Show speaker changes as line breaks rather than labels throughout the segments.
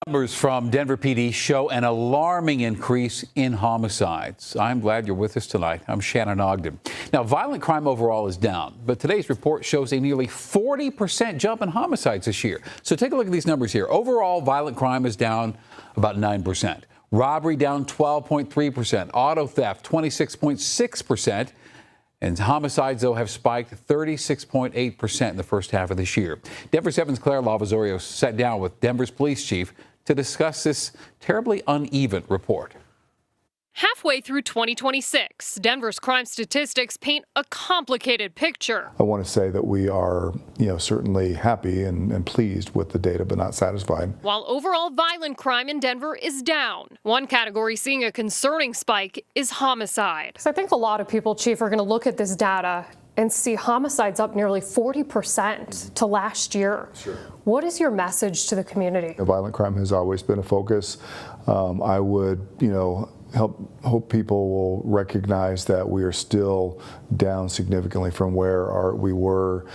Numbers from Denver PD show an alarming increase in homicides. I'm glad you're with us tonight. I'm Shannon Ogden. Now, violent crime overall is down, but today's report shows a nearly 40% jump in homicides this year. So take a look at these numbers here. Overall, violent crime is down about 9%. Robbery down 12.3%. Auto theft 26.6%. And homicides, though, have spiked 36.8% in the first half of this year. Denver 7's Claire Lavazorio sat down with Denver's police chief to discuss this terribly uneven report.
Halfway through 2026, Denver's crime statistics paint a complicated picture.
I want to say that we are, certainly happy and pleased with the data, but not satisfied.
While overall violent crime in Denver is down, one category seeing a concerning spike is homicide.
So I think a lot of people, Chief, are going to look at this data and see homicides up nearly 40% to last year.
Sure.
What is your message to the community?
Violent crime has always been a focus. I would, hope people will recognize that we are still down significantly from where we were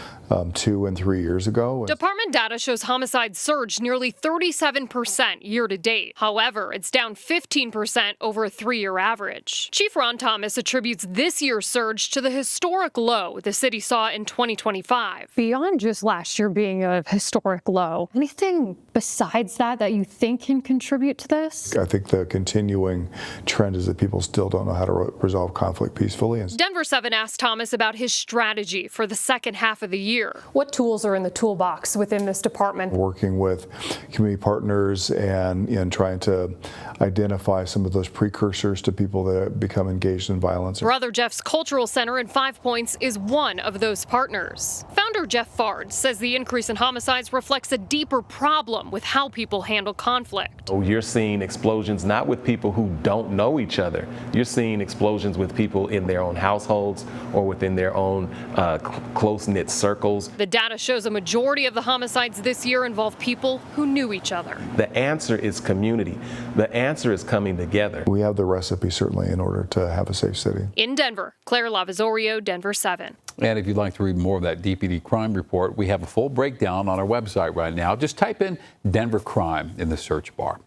2 and 3 years ago.
Department data shows homicides surged nearly 37% year to date. However, it's down 15% over a 3-year average. Chief Ron Thomas attributes this year's surge to the historic low the city saw in 2025.
Beyond just last year being a historic low, anything besides that you think can contribute to this?
I think the continuing trend is that people still don't know how to resolve conflict peacefully.
Denver 7 asked Thomas about his strategy for the second half of the year.
What tools are in the toolbox within this department?
Working with community partners and trying to identify some of those precursors to people that become engaged in violence.
Brother Jeff's Cultural Center in 5 Points is one of those partners. Founder Jeff Fard says the increase in homicides reflects a deeper problem with how people handle conflict.
You're seeing explosions not with people who don't know each other. You're seeing explosions with people in their own households or within their own close-knit circles.
The data shows a majority of the homicides this year involve people who knew each other.
The answer is community. The answer is coming together.
We have the recipe, certainly, in order to have a safe city.
In Denver, Claire Lavazorio, Denver 7.
And if you'd like to read more of that DPD crime report, we have a full breakdown on our website right now. Just type in Denver crime in the search bar.